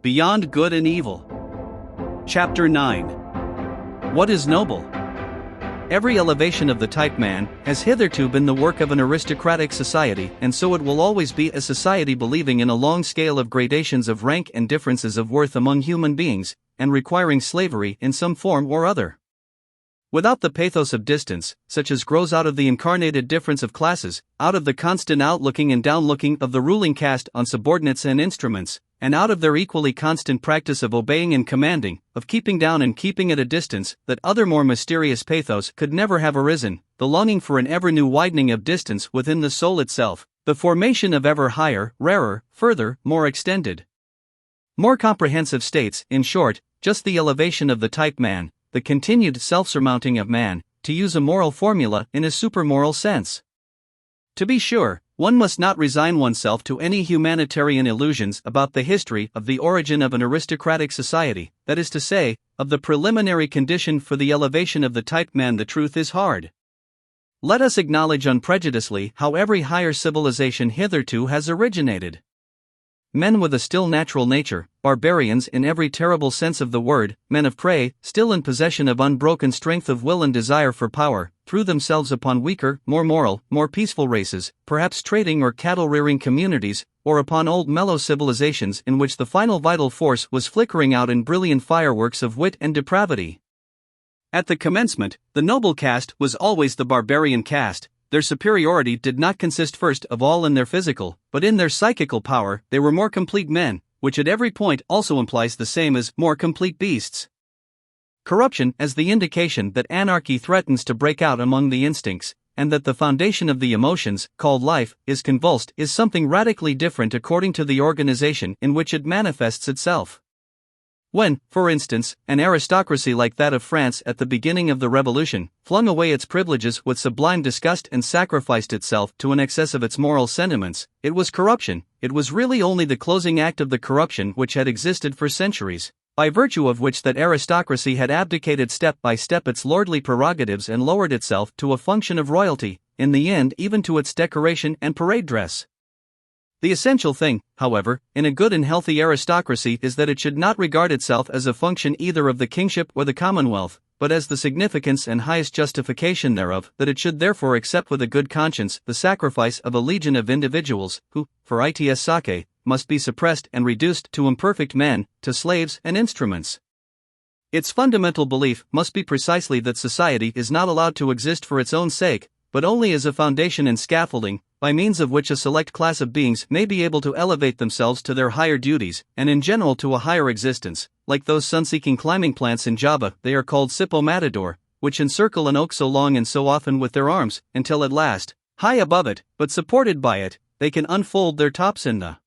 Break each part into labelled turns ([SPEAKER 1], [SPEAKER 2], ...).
[SPEAKER 1] Beyond Good and Evil. Chapter 9. What is noble? Every elevation of the type man has hitherto been the work of an aristocratic society, and so it will always be a society believing in a long scale of gradations of rank and differences of worth among human beings, and requiring slavery in some form or other. Without the pathos of distance, such as grows out of the incarnated difference of classes, out of the constant outlooking and downlooking of the ruling caste on subordinates and instruments, and out of their equally constant practice of obeying and commanding, of keeping down and keeping at a distance, that other more mysterious pathos could never have arisen, the longing for an ever-new widening of distance within the soul itself, the formation of ever higher, rarer, further, more extended, more comprehensive states, in short, just the elevation of the type man, the continued self-surmounting of man, to use a moral formula in a supermoral sense. To be sure, one must not resign oneself to any humanitarian illusions about the history of the origin of an aristocratic society, that is to say, of the preliminary condition for the elevation of the type man. The truth is hard. Let us acknowledge unprejudicedly how every higher civilization hitherto has originated. Men with a still natural nature, barbarians in every terrible sense of the word, men of prey, still in possession of unbroken strength of will and desire for power, threw themselves upon weaker, more moral, more peaceful races, perhaps trading or cattle-rearing communities, or upon old mellow civilizations in which the final vital force was flickering out in brilliant fireworks of wit and depravity. At the commencement, the noble caste was always the barbarian caste. Their superiority did not consist first of all in their physical, but in their psychical power. They were more complete men, which at every point also implies the same as more complete beasts. Corruption as the indication that anarchy threatens to break out among the instincts, and that the foundation of the emotions, called life, is convulsed, is something radically different according to the organization in which it manifests itself. When, for instance, an aristocracy like that of France at the beginning of the Revolution flung away its privileges with sublime disgust and sacrificed itself to an excess of its moral sentiments, it was corruption. It was really only the closing act of the corruption which had existed for centuries, by virtue of which that aristocracy had abdicated step by step its lordly prerogatives and lowered itself to a function of royalty, in the end even to its decoration and parade dress. The essential thing, however, in a good and healthy aristocracy is that it should not regard itself as a function either of the kingship or the commonwealth, but as the significance and highest justification thereof, that it should therefore accept with a good conscience the sacrifice of a legion of individuals, who, for its sake, must be suppressed and reduced to imperfect men, to slaves and instruments. Its fundamental belief must be precisely that society is not allowed to exist for its own sake, but only as a foundation and scaffolding, by means of which a select class of beings may be able to elevate themselves to their higher duties, and in general to a higher existence. Like those sun-seeking climbing plants in Java, they are called Sippo-Matador, which encircle an oak so long and so often with their arms, until at last, high above it, but supported by it, they can unfold their tops in the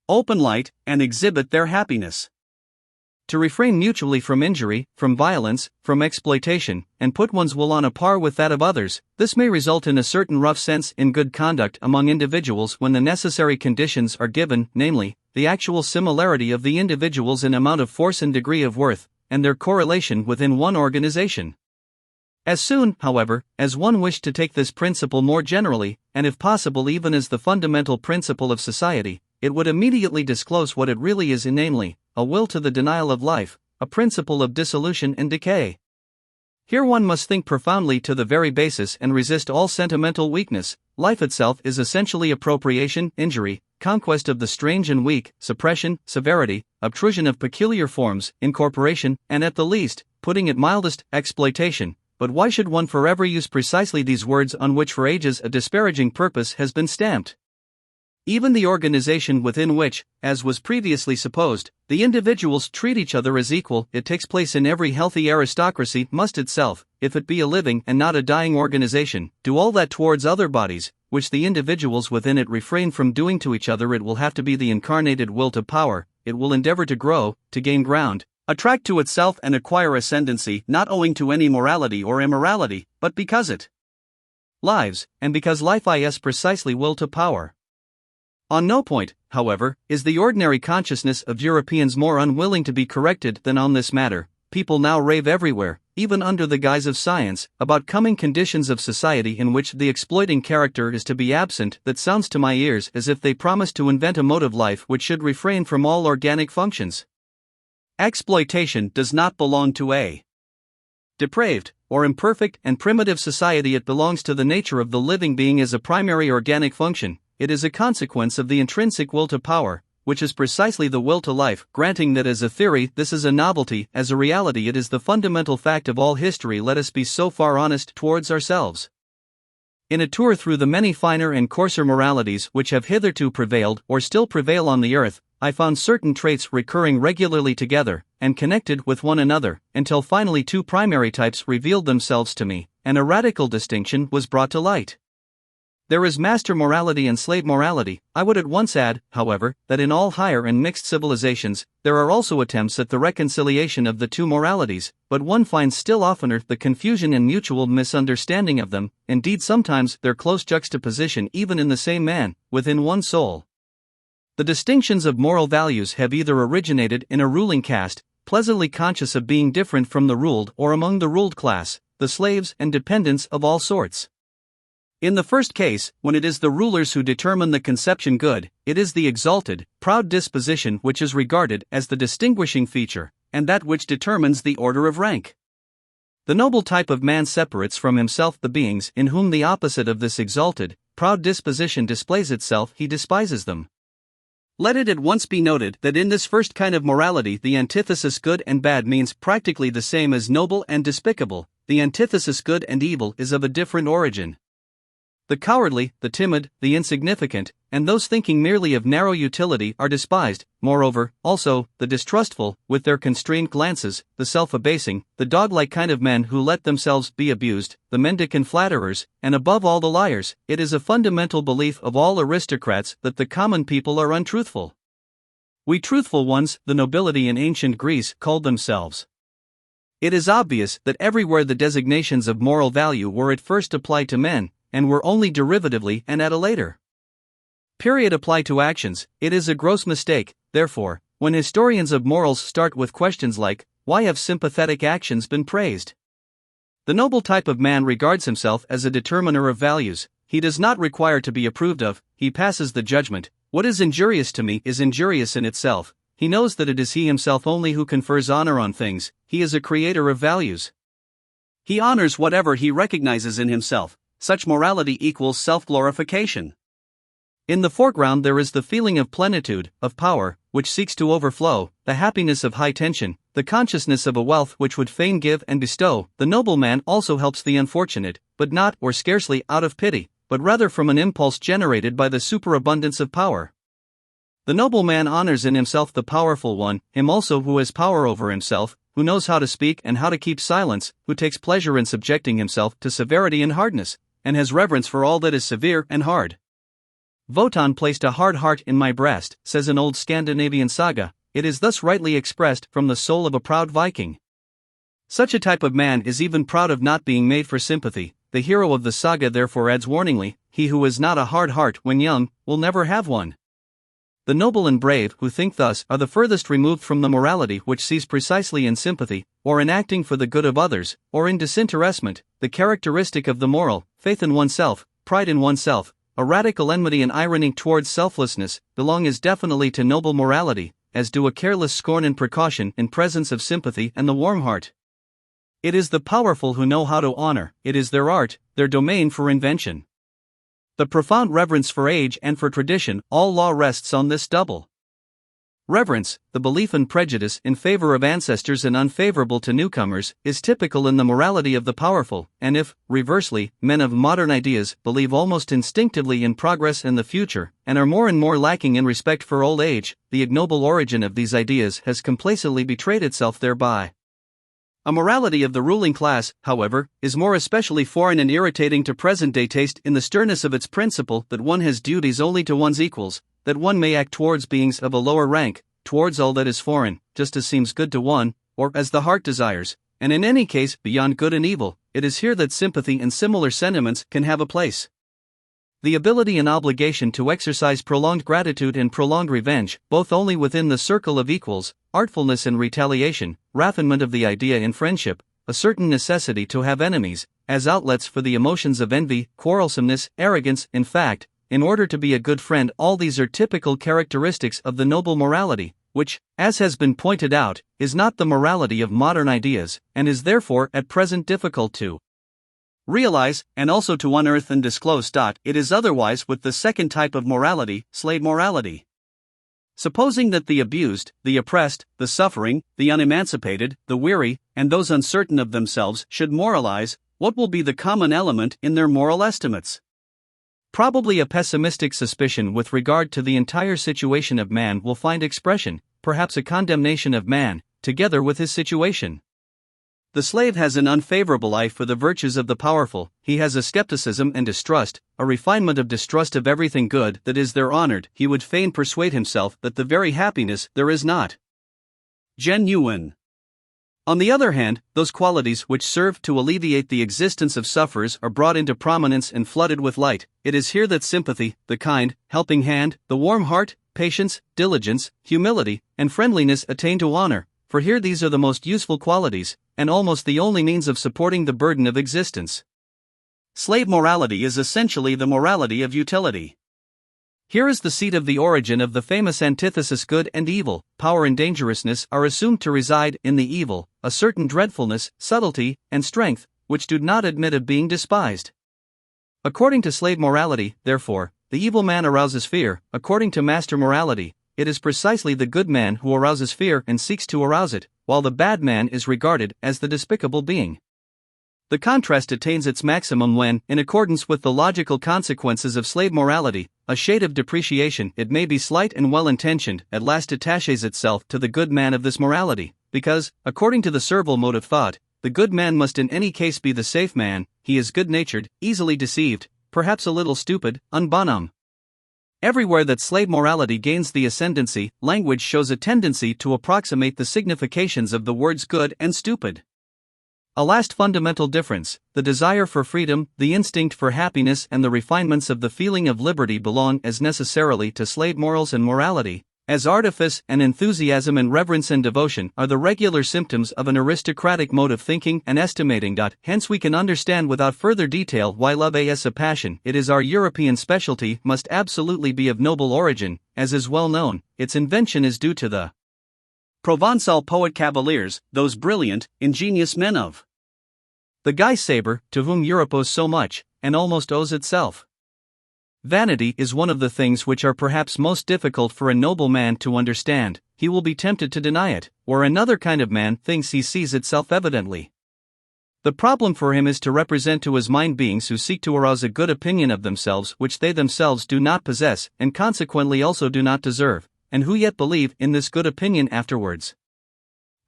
[SPEAKER 1] open light, and exhibit their happiness. To refrain mutually from injury, from violence, from exploitation, and put one's will on a par with that of others, this may result in a certain rough sense in good conduct among individuals when the necessary conditions are given, namely, the actual similarity of the individuals in amount of force and degree of worth, and their correlation within one organization. As soon, however, as one wished to take this principle more generally, and if possible even as the fundamental principle of society, it would immediately disclose what it really is, namely, a will to the denial of life, a principle of dissolution and decay. Here one must think profoundly to the very basis and resist all sentimental weakness. Life itself is essentially appropriation, injury, conquest of the strange and weak, suppression, severity, obtrusion of peculiar forms, incorporation, and at the least, putting it mildest, exploitation. But why should one forever use precisely these words on which for ages a disparaging purpose has been stamped? Even the organization within which, as was previously supposed, the individuals treat each other as equal, it takes place in every healthy aristocracy, must itself, if it be a living and not a dying organization, do all that towards other bodies, which the individuals within it refrain from doing to each other. It will have to be the incarnated will to power. It will endeavor to grow, to gain ground, attract to itself and acquire ascendancy, not owing to any morality or immorality, but because it lives, and because life is precisely will to power. On no point, however, is the ordinary consciousness of Europeans more unwilling to be corrected than on this matter. People now rave everywhere, even under the guise of science, about coming conditions of society in which the exploiting character is to be absent, that sounds to my ears as if they promise to invent a mode of life which should refrain from all organic functions. Exploitation does not belong to a depraved, or imperfect and primitive society. It belongs to the nature of the living being as a primary organic function. It is a consequence of the intrinsic will to power, which is precisely the will to life. Granting that as a theory this is a novelty, as a reality it is the fundamental fact of all history. Let us be so far honest towards ourselves. In a tour through the many finer and coarser moralities which have hitherto prevailed or still prevail on the earth, I found certain traits recurring regularly together, and connected with one another, until finally two primary types revealed themselves to me, and a radical distinction was brought to light. There is master morality and slave morality. I would at once add, however, that in all higher and mixed civilizations, there are also attempts at the reconciliation of the two moralities, but one finds still oftener the confusion and mutual misunderstanding of them, indeed sometimes their close juxtaposition even in the same man, within one soul. The distinctions of moral values have either originated in a ruling caste, pleasantly conscious of being different from the ruled, or among the ruled class, the slaves and dependents of all sorts. In the first case, when it is the rulers who determine the conception good, it is the exalted, proud disposition which is regarded as the distinguishing feature, and that which determines the order of rank. The noble type of man separates from himself the beings in whom the opposite of this exalted, proud disposition displays itself. He despises them. Let it at once be noted that in this first kind of morality the antithesis good and bad means practically the same as noble and despicable. The antithesis good and evil is of a different origin. The cowardly, the timid, the insignificant, and those thinking merely of narrow utility are despised. Moreover, also, the distrustful, with their constrained glances, the self-abasing, the dog-like kind of men who let themselves be abused, the mendicant flatterers, and above all the liars. It is a fundamental belief of all aristocrats that the common people are untruthful. We truthful ones, the nobility in ancient Greece, called themselves. It is obvious that everywhere the designations of moral value were at first applied to men, and were only derivatively and at a later period applied to actions. It is a gross mistake, therefore, when historians of morals start with questions like, why have sympathetic actions been praised? The noble type of man regards himself as a determiner of values. He does not require to be approved of, he passes the judgment. What is injurious to me is injurious in itself. He knows that it is he himself only who confers honor on things. He is a creator of values. He honors whatever he recognizes in himself. Such morality equals self-glorification. In the foreground there is the feeling of plenitude, of power, which seeks to overflow, the happiness of high tension, the consciousness of a wealth which would fain give and bestow. The noble man also helps the unfortunate, but not or scarcely out of pity, but rather from an impulse generated by the superabundance of power. The noble man honors in himself the powerful one, him also who has power over himself, who knows how to speak and how to keep silence, who takes pleasure in subjecting himself to severity and hardness, and has reverence for all that is severe and hard. Wotan placed a hard heart in my breast, says an old Scandinavian saga. It is thus rightly expressed from the soul of a proud Viking. Such a type of man is even proud of not being made for sympathy. The hero of the saga therefore adds warningly, he who has not a hard heart when young, will never have one. The noble and brave who think thus are the furthest removed from the morality which sees precisely in sympathy, or in acting for the good of others, or in disinterestment, the characteristic of the moral. Faith in oneself, pride in oneself, a radical enmity and irony towards selflessness, belong as definitely to noble morality, as do a careless scorn and precaution in presence of sympathy and the warm heart. It is the powerful who know how to honor, it is their art, their domain for invention. The profound reverence for age and for tradition, all law rests on this double reverence. The belief and prejudice in favor of ancestors and unfavorable to newcomers is typical in the morality of the powerful, and if, reversely, men of modern ideas believe almost instinctively in progress and the future, and are more and more lacking in respect for old age, the ignoble origin of these ideas has complacently betrayed itself thereby. A morality of the ruling class, however, is more especially foreign and irritating to present-day taste in the sternness of its principle that one has duties only to one's equals, that one may act towards beings of a lower rank, towards all that is foreign, just as seems good to one, or as the heart desires, and in any case beyond good and evil. It is here that sympathy and similar sentiments can have a place. The ability and obligation to exercise prolonged gratitude and prolonged revenge, both only within the circle of equals, artfulness and retaliation, raffinement of the idea in friendship, a certain necessity to have enemies, as outlets for the emotions of envy, quarrelsomeness, arrogance. In fact, in order to be a good friend, all these are typical characteristics of the noble morality, which, as has been pointed out, is not the morality of modern ideas, and is therefore at present difficult to realize, and also to unearth and disclose. It is otherwise with the second type of morality, slave morality. Supposing that the abused, the oppressed, the suffering, the unemancipated, the weary, and those uncertain of themselves should moralize, what will be the common element in their moral estimates? Probably a pessimistic suspicion with regard to the entire situation of man will find expression, perhaps a condemnation of man, together with his situation. The slave has an unfavorable eye for the virtues of the powerful, he has a skepticism and distrust, a refinement of distrust of everything good that is there honored. He would fain persuade himself that the very happiness there is not genuine. On the other hand, those qualities which serve to alleviate the existence of sufferers are brought into prominence and flooded with light. It is here that sympathy, the kind, helping hand, the warm heart, patience, diligence, humility, and friendliness attain to honor, for here these are the most useful qualities, and almost the only means of supporting the burden of existence. Slave morality is essentially the morality of utility. Here is the seat of the origin of the famous antithesis good and evil. Power and dangerousness are assumed to reside in the evil, a certain dreadfulness, subtlety, and strength, which do not admit of being despised. According to slave morality, therefore, the evil man arouses fear. According to master morality, it is precisely the good man who arouses fear and seeks to arouse it, while the bad man is regarded as the despicable being. The contrast attains its maximum when, in accordance with the logical consequences of slave morality, a shade of depreciation, it may be slight and well-intentioned, at last attaches itself to the good man of this morality, because, according to the servile mode of thought, the good man must in any case be the safe man. He is good-natured, easily deceived, perhaps a little stupid, un bonhomme. Everywhere that slave morality gains the ascendancy, language shows a tendency to approximate the significations of the words good and stupid. A last fundamental difference, the desire for freedom, the instinct for happiness, and the refinements of the feeling of liberty belong as necessarily to slave morals and morality, as artifice and enthusiasm and reverence and devotion are the regular symptoms of an aristocratic mode of thinking and estimating. Hence we can understand without further detail why love as a passion, it is our European specialty, must absolutely be of noble origin. As is well known, its invention is due to the Provençal poet cavaliers, those brilliant, ingenious men of the Guy sabre, to whom Europe owes so much, and almost owes itself. Vanity is one of the things which are perhaps most difficult for a noble man to understand. He will be tempted to deny it, where another kind of man thinks he sees it self-evidently. The problem for him is to represent to his mind beings who seek to arouse a good opinion of themselves which they themselves do not possess, and consequently also do not deserve, and who yet believe in this good opinion afterwards.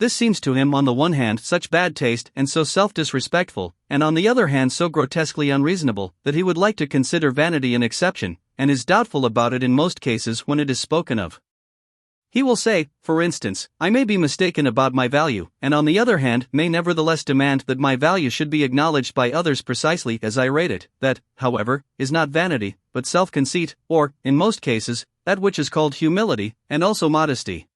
[SPEAKER 1] This seems to him on the one hand such bad taste and so self-disrespectful, and on the other hand so grotesquely unreasonable, that he would like to consider vanity an exception, and is doubtful about it in most cases when it is spoken of. He will say, for instance, I may be mistaken about my value, and on the other hand may nevertheless demand that my value should be acknowledged by others precisely as I rate it. That, however, is not vanity, but self-conceit, or, in most cases, that which is called humility, and also modesty.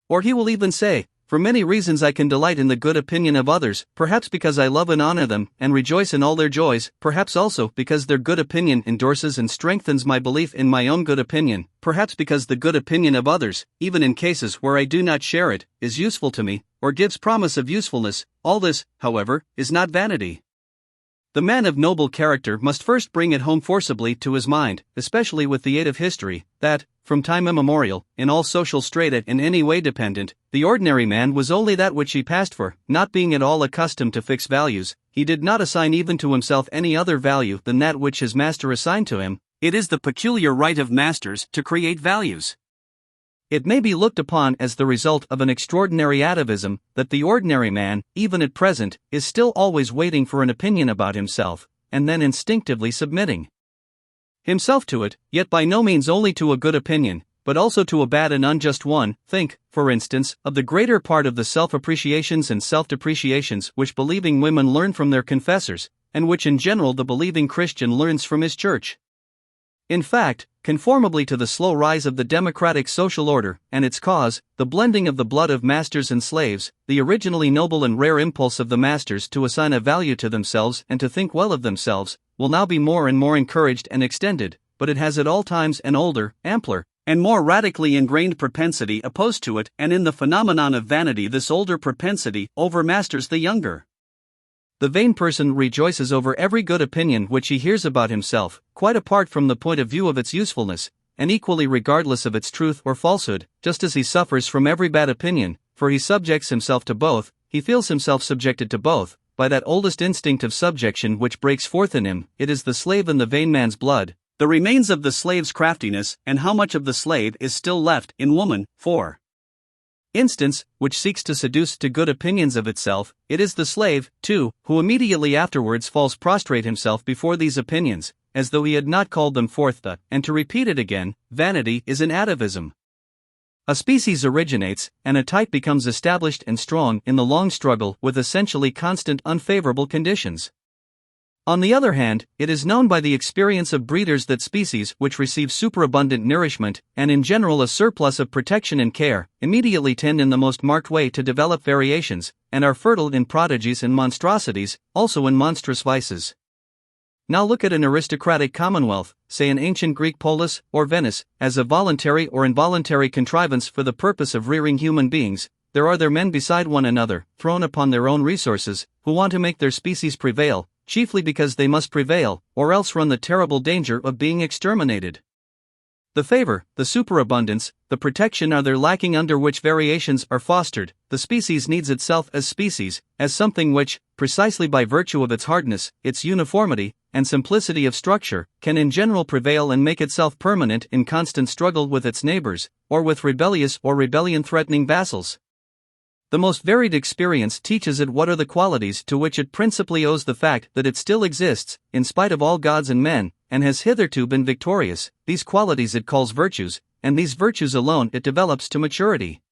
[SPEAKER 1] Or he will even say, for many reasons I can delight in the good opinion of others, perhaps because I love and honor them, and rejoice in all their joys, perhaps also because their good opinion endorses and strengthens my belief in my own good opinion, perhaps because the good opinion of others, even in cases where I do not share it, is useful to me, or gives promise of usefulness. All this, however, is not vanity. The man of noble character must first bring it home forcibly to his mind, especially with the aid of history, that, from time immemorial, in all social strata in any way dependent, the ordinary man was only that which he passed for. Not being at all accustomed to fix values, he did not assign even to himself any other value than that which his master assigned to him. It is the peculiar right of masters to create values. It may be looked upon as the result of an extraordinary atavism, that the ordinary man, even at present, is still always waiting for an opinion about himself, and then instinctively submitting himself to it, yet by no means only to a good opinion, but also to a bad and unjust one. Think, for instance, of the greater part of the self-appreciations and self-depreciations which believing women learn from their confessors, and which in general the believing Christian learns from his church. In fact, conformably to the slow rise of the democratic social order and its cause, the blending of the blood of masters and slaves, the originally noble and rare impulse of the masters to assign a value to themselves and to think well of themselves, will now be more and more encouraged and extended, but it has at all times an older, ampler, and more radically ingrained propensity opposed to it, and in the phenomenon of vanity this older propensity overmasters the younger. The vain person rejoices over every good opinion which he hears about himself, quite apart from the point of view of its usefulness, and equally regardless of its truth or falsehood, just as he suffers from every bad opinion, for he subjects himself to both, he feels himself subjected to both, by that oldest instinct of subjection which breaks forth in him. It is the slave in the vain man's blood, the remains of the slave's craftiness, and how much of the slave is still left in woman, for instance, which seeks to seduce to good opinions of itself. It is the slave, too, who immediately afterwards falls prostrate himself before these opinions, as though he had not called them forth. And to repeat it again, vanity is an atavism. A species originates, and a type becomes established and strong in the long struggle with essentially constant unfavorable conditions. On the other hand, it is known by the experience of breeders that species which receive superabundant nourishment, and in general a surplus of protection and care, immediately tend in the most marked way to develop variations, and are fertile in prodigies and monstrosities, also in monstrous vices. Now look at an aristocratic commonwealth, say an ancient Greek polis, or Venice, as a voluntary or involuntary contrivance for the purpose of rearing human beings. There are their men beside one another, thrown upon their own resources, who want to make their species prevail, chiefly because they must prevail, or else run the terrible danger of being exterminated. The favor, the superabundance, the protection are there lacking under which variations are fostered. The species needs itself as species, as something which, precisely by virtue of its hardness, its uniformity, and simplicity of structure, can in general prevail and make itself permanent in constant struggle with its neighbors, or with rebellious or rebellion-threatening vassals. The most varied experience teaches it what are the qualities to which it principally owes the fact that it still exists, in spite of all gods and men, and has hitherto been victorious. These qualities it calls virtues, and these virtues alone it develops to maturity.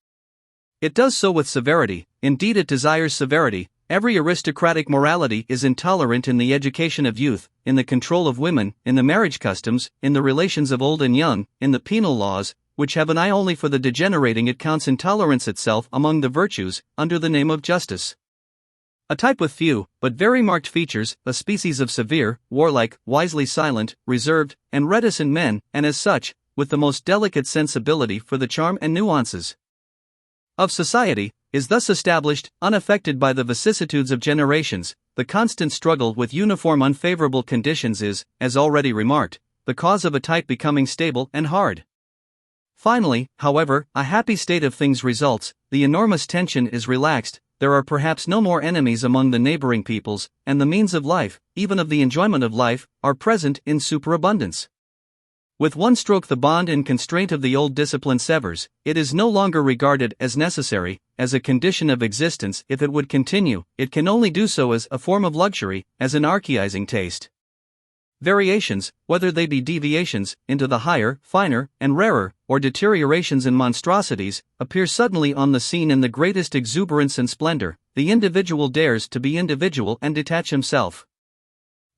[SPEAKER 1] It does so with severity, indeed it desires severity. Every aristocratic morality is intolerant in the education of youth, in the control of women, in the marriage customs, in the relations of old and young, in the penal laws, which have an eye only for the degenerating. It counts intolerance itself among the virtues, under the name of justice. A type with few, but very marked features, a species of severe, warlike, wisely silent, reserved, and reticent men, and as such, with the most delicate sensibility for the charm and nuances of society, is thus established, unaffected by the vicissitudes of generations. The constant struggle with uniform unfavorable conditions is, as already remarked, the cause of a type becoming stable and hard. Finally, however, a happy state of things results, the enormous tension is relaxed, there are perhaps no more enemies among the neighboring peoples, and the means of life, even of the enjoyment of life, are present in superabundance. With one stroke the bond and constraint of the old discipline severs. It is no longer regarded as necessary, as a condition of existence. If it would continue, it can only do so as a form of luxury, as an archaizing taste. Variations, whether they be deviations into the higher, finer, and rarer, or deteriorations and monstrosities, appear suddenly on the scene in the greatest exuberance and splendor. The individual dares to be individual and detach himself.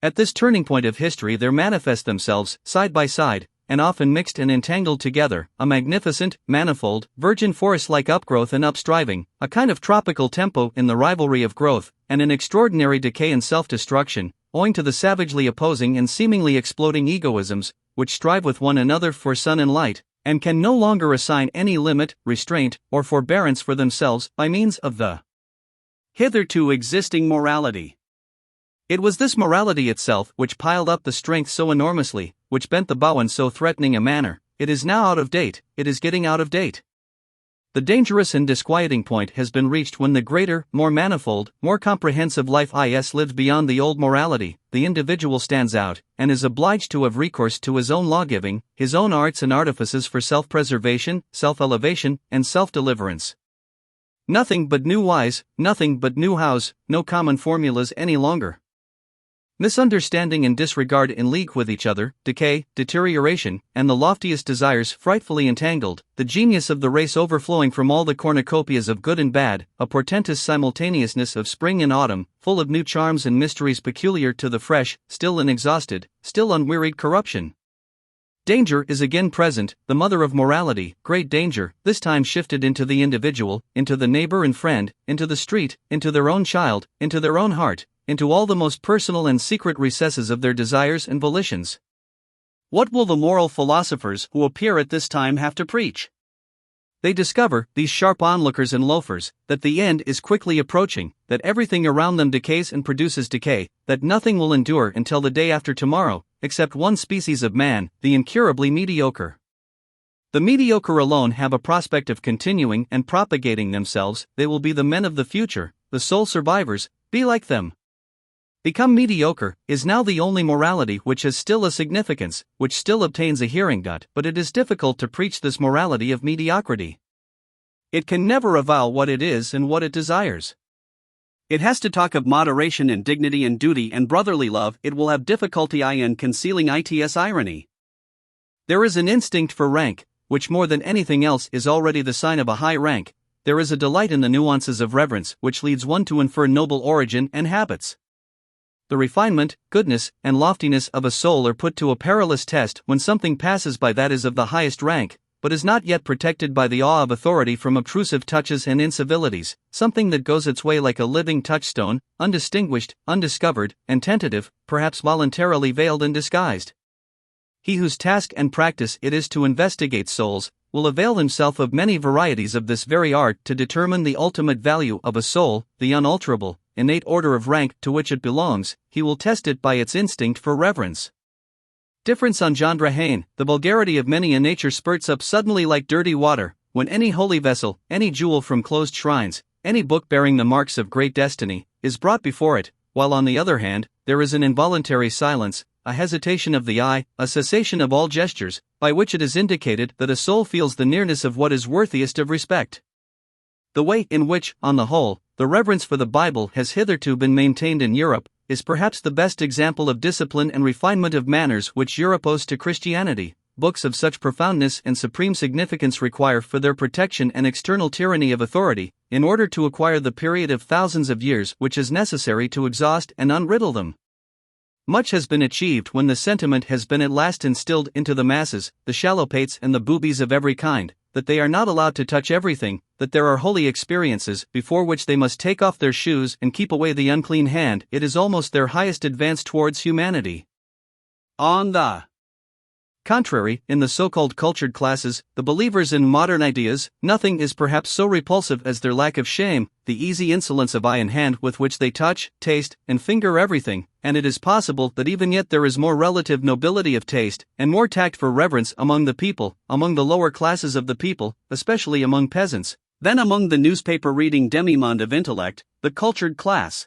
[SPEAKER 1] At this turning point of history there manifest themselves, side by side, and often mixed and entangled together, a magnificent, manifold, virgin forest-like upgrowth and upstriving, a kind of tropical tempo in the rivalry of growth, and an extraordinary decay and self-destruction, owing to the savagely opposing and seemingly exploding egoisms, which strive with one another for sun and light, and can no longer assign any limit, restraint, or forbearance for themselves by means of the hitherto existing morality. It was this morality itself which piled up the strength so enormously, which bent the bow in so threatening a manner. It is now out of date, it is getting out of date. The dangerous and disquieting point has been reached when the greater, more manifold, more comprehensive life lives beyond the old morality. The individual stands out, and is obliged to have recourse to his own lawgiving, his own arts and artifices for self-preservation, self-elevation, and self-deliverance. Nothing but new whys, nothing but new hows, no common formulas any longer. Misunderstanding and disregard in league with each other, decay, deterioration, and the loftiest desires frightfully entangled, the genius of the race overflowing from all the cornucopias of good and bad, a portentous simultaneousness of spring and autumn, full of new charms and mysteries peculiar to the fresh, still unexhausted, still unwearied corruption. Danger is again present, the mother of morality, great danger, this time shifted into the individual, into the neighbor and friend, into the street, into their own child, into their own heart, into all the most personal and secret recesses of their desires and volitions. What will the moral philosophers who appear at this time have to preach? They discover, these sharp onlookers and loafers, that the end is quickly approaching, that everything around them decays and produces decay, that nothing will endure until the day after tomorrow, except one species of man, the incurably mediocre. The mediocre alone have a prospect of continuing and propagating themselves, they will be the men of the future, the sole survivors, be like them. Become mediocre is now the only morality which has still a significance, which still obtains a hearing. But it is difficult to preach this morality of mediocrity. It can never avow what it is and what it desires. It has to talk of moderation and dignity and duty and brotherly love. It will have difficulty in concealing its irony. There is an instinct for rank, which more than anything else is already the sign of a high rank. There is a delight in the nuances of reverence which leads one to infer noble origin and habits. The refinement, goodness, and loftiness of a soul are put to a perilous test when something passes by that is of the highest rank, but is not yet protected by the awe of authority from obtrusive touches and incivilities, something that goes its way like a living touchstone, undistinguished, undiscovered, and tentative, perhaps voluntarily veiled and disguised. He whose task and practice it is to investigate souls, will avail himself of many varieties of this very art to determine the ultimate value of a soul, the unalterable, innate order of rank to which it belongs. He will test it by its instinct for reverence. Difference on genre hain, the vulgarity of many a nature spurts up suddenly like dirty water, when any holy vessel, any jewel from closed shrines, any book bearing the marks of great destiny, is brought before it, while on the other hand, there is an involuntary silence, a hesitation of the eye, a cessation of all gestures, by which it is indicated that a soul feels the nearness of what is worthiest of respect. The way in which, on the whole, the reverence for the Bible has hitherto been maintained in Europe, is perhaps the best example of discipline and refinement of manners which Europe owes to Christianity. Books of such profoundness and supreme significance require for their protection an external tyranny of authority, in order to acquire the period of thousands of years which is necessary to exhaust and unriddle them. Much has been achieved when the sentiment has been at last instilled into the masses, the shallow-pates and the boobies of every kind, that they are not allowed to touch everything, that there are holy experiences before which they must take off their shoes and keep away the unclean hand. It is almost their highest advance towards humanity. On the contrary, in the so-called cultured classes, the believers in modern ideas, nothing is perhaps so repulsive as their lack of shame, the easy insolence of eye and hand with which they touch, taste, and finger everything, and it is possible that even yet there is more relative nobility of taste, and more tact for reverence among the people, among the lower classes of the people, especially among peasants, than among the newspaper-reading demimonde of intellect, the cultured class.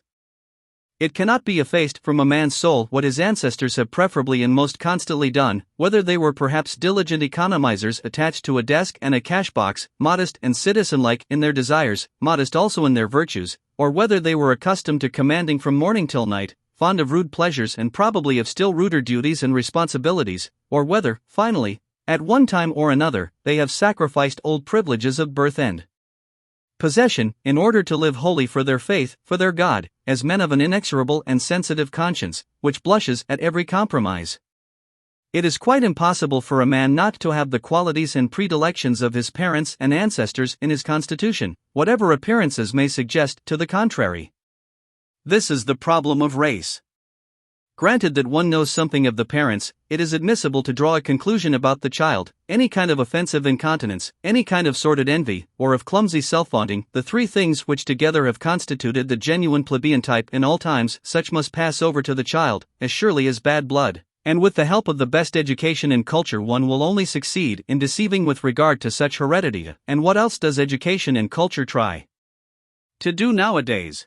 [SPEAKER 1] It cannot be effaced from a man's soul what his ancestors have preferably and most constantly done, whether they were perhaps diligent economizers attached to a desk and a cash-box, modest and citizen-like in their desires, modest also in their virtues, or whether they were accustomed to commanding from morning till night, fond of rude pleasures and probably of still ruder duties and responsibilities, or whether, finally, at one time or another, they have sacrificed old privileges of birth and possession, in order to live wholly for their faith, for their God, as men of an inexorable and sensitive conscience, which blushes at every compromise. It is quite impossible for a man not to have the qualities and predilections of his parents and ancestors in his constitution, whatever appearances may suggest to the contrary. This is the problem of race. Granted that one knows something of the parents, it is admissible to draw a conclusion about the child. Any kind of offensive incontinence, any kind of sordid envy, or of clumsy self-vaunting, the three things which together have constituted the genuine plebeian type in all times, such must pass over to the child, as surely as bad blood, and with the help of the best education and culture one will only succeed in deceiving with regard to such heredity. And what else does education and culture try to do nowadays?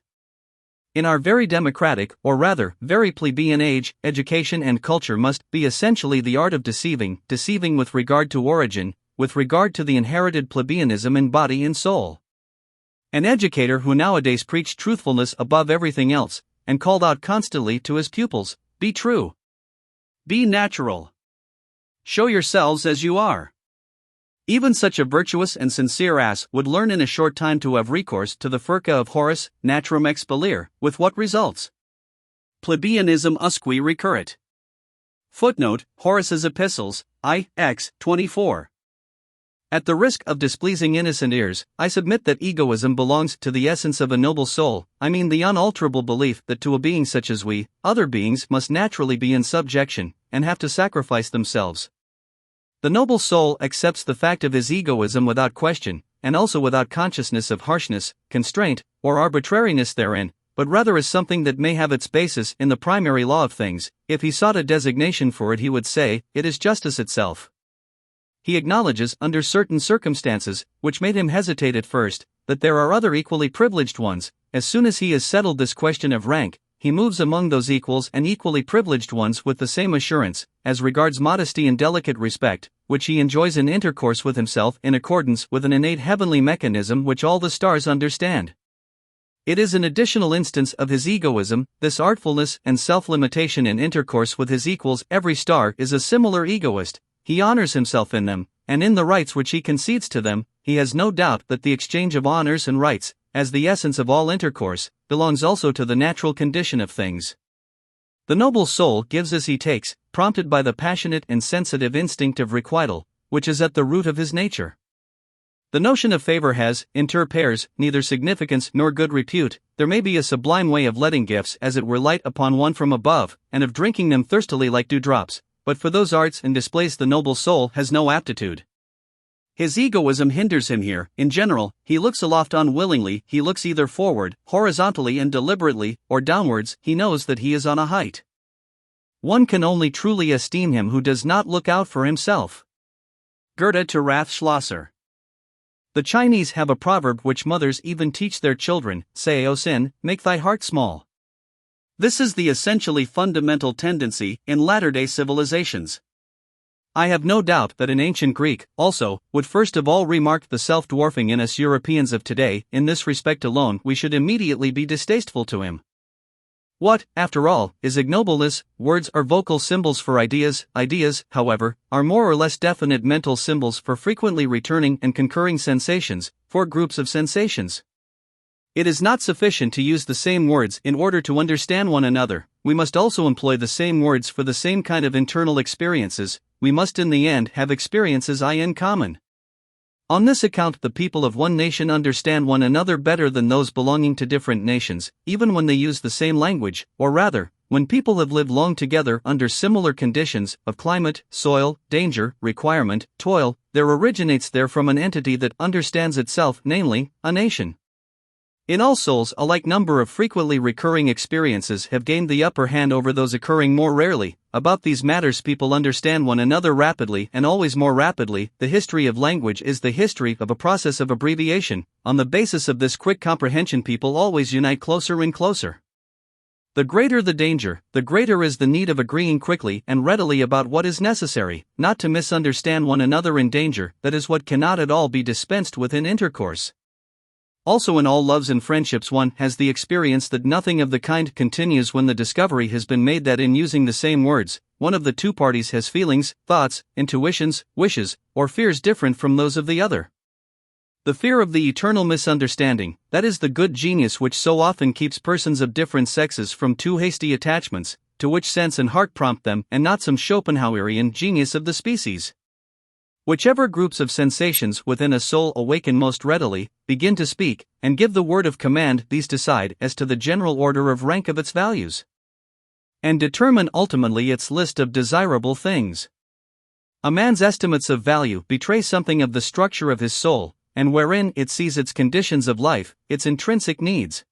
[SPEAKER 1] In our very democratic, or rather, very plebeian age, education and culture must be essentially the art of deceiving with regard to origin, with regard to the inherited plebeianism in body and soul. An educator who nowadays preached truthfulness above everything else, and called out constantly to his pupils, "Be true. Be natural. Show yourselves as you are." Even such a virtuous and sincere ass would learn in a short time to have recourse to the furca of Horace, Natrum expellere, with what results? Plebeianism usque recurrit. Footnote: Horace's Epistles, Ix 24. At the risk of displeasing innocent ears, I submit that egoism belongs to the essence of a noble soul, I mean the unalterable belief that to a being such as we, other beings must naturally be in subjection, and have to sacrifice themselves. The noble soul accepts the fact of his egoism without question, and also without consciousness of harshness, constraint, or arbitrariness therein, but rather as something that may have its basis in the primary law of things. If he sought a designation for it, he would say, it is justice itself. He acknowledges, under certain circumstances, which made him hesitate at first, that there are other equally privileged ones. As soon as he has settled this question of rank, he moves among those equals and equally privileged ones with the same assurance, as regards modesty and delicate respect, which he enjoys in intercourse with himself in accordance with an innate heavenly mechanism which all the stars understand. It is an additional instance of his egoism, this artfulness and self-limitation in intercourse with his equals. Every star is a similar egoist. He honors himself in them, and in the rights which he concedes to them. He has no doubt that the exchange of honors and rights, as the essence of all intercourse, belongs also to the natural condition of things. The noble soul gives as he takes, prompted by the passionate and sensitive instinct of requital, which is at the root of his nature. The notion of favor has, inter pares, neither significance nor good repute. There may be a sublime way of letting gifts as it were light upon one from above, and of drinking them thirstily like dewdrops, but for those arts and displays the noble soul has no aptitude. His egoism hinders him here. In general, he looks aloft unwillingly, he looks either forward, horizontally and deliberately, or downwards. He knows that he is on a height. One can only truly esteem him who does not look out for himself. Goethe to Rath Schlosser. The Chinese have a proverb which mothers even teach their children, say, O sin, make thy heart small. This is the essentially fundamental tendency in latter-day civilizations. I have no doubt that an ancient Greek, also, would first of all remark the self-dwarfing in us Europeans of today. In this respect alone we should immediately be distasteful to him. What, after all, is ignobleness? Words are vocal symbols for ideas. Ideas, however, are more or less definite mental symbols for frequently returning and concurring sensations, for groups of sensations. It is not sufficient to use the same words in order to understand one another. We must also employ the same words for the same kind of internal experiences. We must in the end have experiences in common. On this account the people of one nation understand one another better than those belonging to different nations, even when they use the same language, or rather, when people have lived long together under similar conditions of climate, soil, danger, requirement, toil. There originates therefrom an entity that understands itself, namely, a nation. In all souls a like number of frequently recurring experiences have gained the upper hand over those occurring more rarely. About these matters people understand one another rapidly and always more rapidly. The history of language is the history of a process of abbreviation. On the basis of this quick comprehension people always unite closer and closer. The greater the danger, the greater is the need of agreeing quickly and readily about what is necessary, not to misunderstand one another in danger. That is what cannot at all be dispensed with in intercourse. Also in all loves and friendships one has the experience that nothing of the kind continues when the discovery has been made that in using the same words, one of the two parties has feelings, thoughts, intuitions, wishes, or fears different from those of the other. The fear of the eternal misunderstanding, that is the good genius which so often keeps persons of different sexes from too hasty attachments, to which sense and heart prompt them, and not some Schopenhauerian genius of the species. Whichever groups of sensations within a soul awaken most readily, begin to speak, and give the word of command. These decide as to the general order of rank of its values, and determine ultimately its list of desirable things. A man's estimates of value betray something of the structure of his soul, and wherein it sees its conditions of life, its intrinsic needs.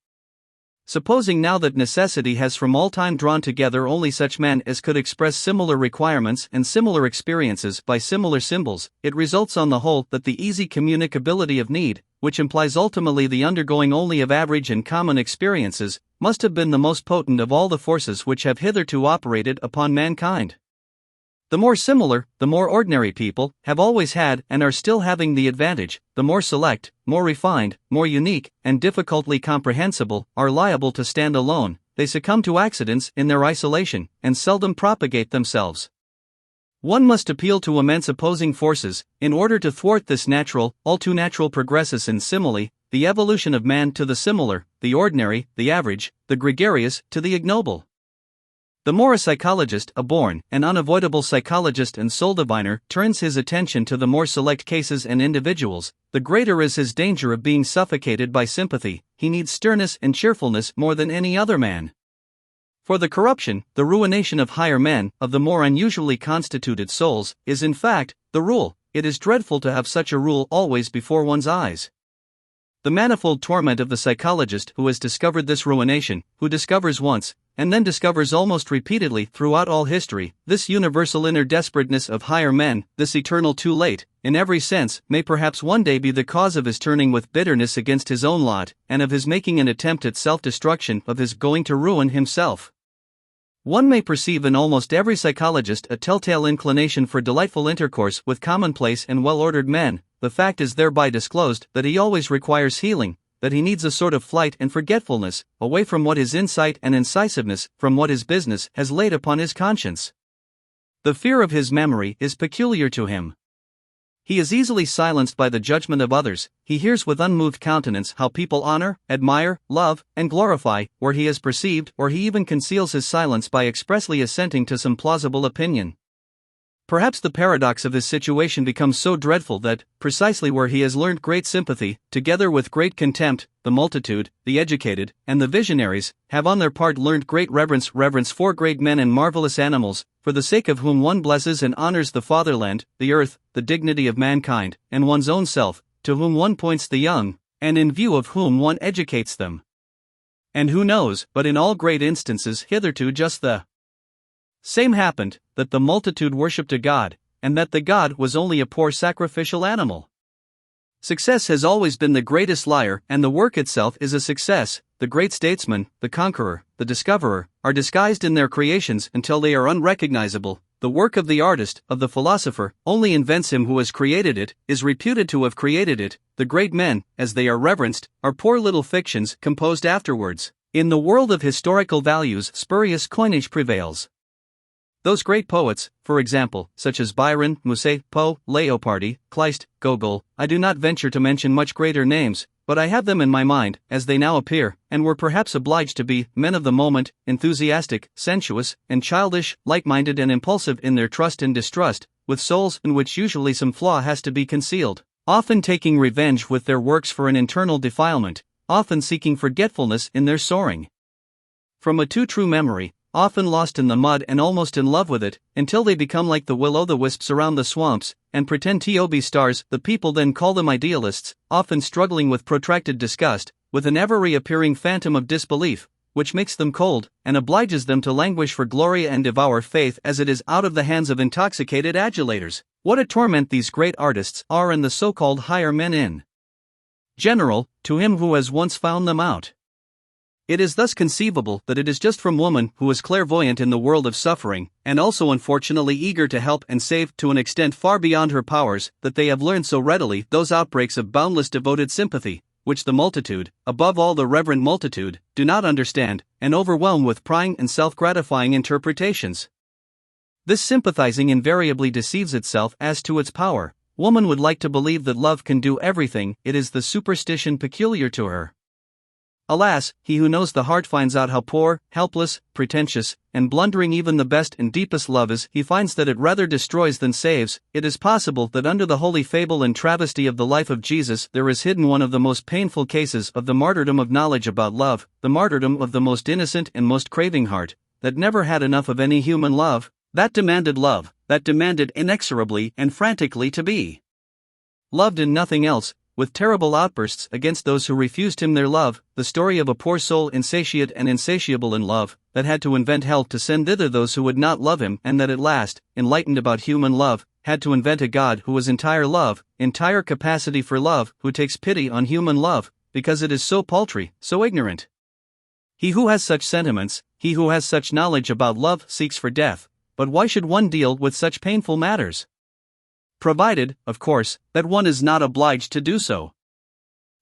[SPEAKER 1] Supposing now that necessity has from all time drawn together only such men as could express similar requirements and similar experiences by similar symbols, it results on the whole that the easy communicability of need, which implies ultimately the undergoing only of average and common experiences, must have been the most potent of all the forces which have hitherto operated upon mankind. The more similar, the more ordinary people, have always had and are still having the advantage. The more select, more refined, more unique, and difficultly comprehensible, are liable to stand alone. They succumb to accidents in their isolation, and seldom propagate themselves. One must appeal to immense opposing forces, in order to thwart this natural, all too natural progressus in simile, the evolution of man to the similar, the ordinary, the average, the gregarious, to the ignoble. The more a psychologist, a born and unavoidable psychologist and soul diviner, turns his attention to the more select cases and individuals, the greater is his danger of being suffocated by sympathy. He needs sternness and cheerfulness more than any other man. For the corruption, the ruination of higher men, of the more unusually constituted souls, is in fact the rule. It is dreadful to have such a rule always before one's eyes. The manifold torment of the psychologist who has discovered this ruination, who discovers once, and then discovers almost repeatedly throughout all history, this universal inner desperateness of higher men, this eternal too late, in every sense, may perhaps one day be the cause of his turning with bitterness against his own lot, and of his making an attempt at self-destruction, of his going to ruin himself. One may perceive in almost every psychologist a telltale inclination for delightful intercourse with commonplace and well-ordered men. The fact is thereby disclosed that he always requires healing, that he needs a sort of flight and forgetfulness, away from what his insight and incisiveness, from what his business, has laid upon his conscience. The fear of his memory is peculiar to him. He is easily silenced by the judgment of others. He hears with unmoved countenance how people honor, admire, love, and glorify, where he has perceived, or he even conceals his silence by expressly assenting to some plausible opinion. Perhaps the paradox of his situation becomes so dreadful that, precisely where he has learned great sympathy, together with great contempt, the multitude, the educated, and the visionaries, have on their part learned great reverence for great men and marvelous animals, for the sake of whom one blesses and honors the fatherland, the earth, the dignity of mankind, and one's own self, to whom one points the young, and in view of whom one educates them. And who knows, but in all great instances hitherto just the same happened, that the multitude worshipped a god, and that the god was only a poor sacrificial animal. Success has always been the greatest liar, and the work itself is a success. The great statesman, the conqueror, the discoverer, are disguised in their creations until they are unrecognizable. The work of the artist, of the philosopher, only invents him who has created it, is reputed to have created it. The great men, as they are reverenced, are poor little fictions composed afterwards. In the world of historical values, spurious coinage prevails. Those great poets, for example, such as Byron, Musset, Poe, Leopardi, Kleist, Gogol, I do not venture to mention much greater names, but I have them in my mind, as they now appear, and were perhaps obliged to be, men of the moment, enthusiastic, sensuous, and childish, light-minded and impulsive in their trust and distrust, with souls in which usually some flaw has to be concealed, often taking revenge with their works for an internal defilement, often seeking forgetfulness in their soaring from a too true memory, often lost in the mud and almost in love with it, until they become like the will-o'-the-wisps around the swamps, and pretend to be stars. The people then call them idealists, often struggling with protracted disgust, with an ever-reappearing phantom of disbelief, which makes them cold, and obliges them to languish for glory and devour faith as it is out of the hands of intoxicated adulators. What a torment these great artists are and the so-called higher men in general, to him who has once found them out. It is thus conceivable that it is just from woman, who is clairvoyant in the world of suffering, and also unfortunately eager to help and save to an extent far beyond her powers, that they have learned so readily those outbreaks of boundless devoted sympathy, which the multitude, above all the reverent multitude, do not understand, and overwhelm with prying and self-gratifying interpretations. This sympathizing invariably deceives itself as to its power. Woman would like to believe that love can do everything. It is the superstition peculiar to her. Alas, he who knows the heart finds out how poor, helpless, pretentious, and blundering even the best and deepest love is. He finds that it rather destroys than saves. It is possible that under the holy fable and travesty of the life of Jesus there is hidden one of the most painful cases of the martyrdom of knowledge about love, the martyrdom of the most innocent and most craving heart, that never had enough of any human love, that demanded inexorably and frantically to be loved and nothing else, with terrible outbursts against those who refused him their love. The story of a poor soul insatiate and insatiable in love, that had to invent hell to send thither those who would not love him, and that at last, enlightened about human love, had to invent a God who was entire love, entire capacity for love, who takes pity on human love, because it is so paltry, so ignorant. He who has such sentiments, he who has such knowledge about love, seeks for death. But why should one deal with such painful matters? Provided, of course, that one is not obliged to do so.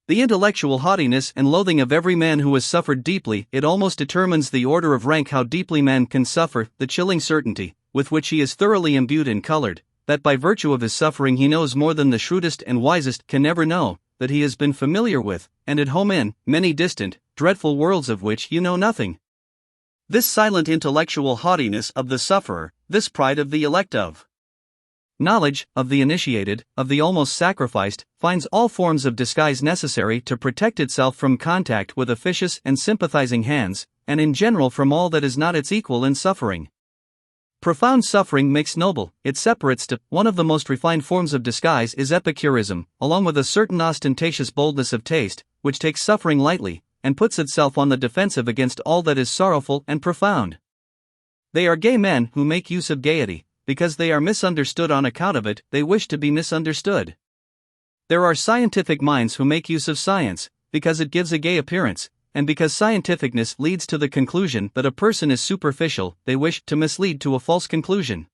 [SPEAKER 1] The intellectual haughtiness and loathing of every man who has suffered deeply, it almost determines the order of rank how deeply man can suffer, the chilling certainty, with which he is thoroughly imbued and colored, that by virtue of his suffering he knows more than the shrewdest and wisest can ever know, that he has been familiar with, and at home in, many distant, dreadful worlds of which you know nothing. This silent intellectual haughtiness of the sufferer, this pride of the elect of knowledge, of the initiated, of the almost sacrificed, finds all forms of disguise necessary to protect itself from contact with officious and sympathizing hands, and in general from all that is not its equal in suffering. Profound suffering makes noble, it separates to. One of the most refined forms of disguise is epicurism, along with a certain ostentatious boldness of taste, which takes suffering lightly, and puts itself on the defensive against all that is sorrowful and profound. They are gay men who make use of gaiety. Because they are misunderstood on account of it, they wish to be misunderstood. There are scientific minds who make use of science, because it gives a gay appearance, and because scientificness leads to the conclusion that a person is superficial, they wish to mislead to a false conclusion.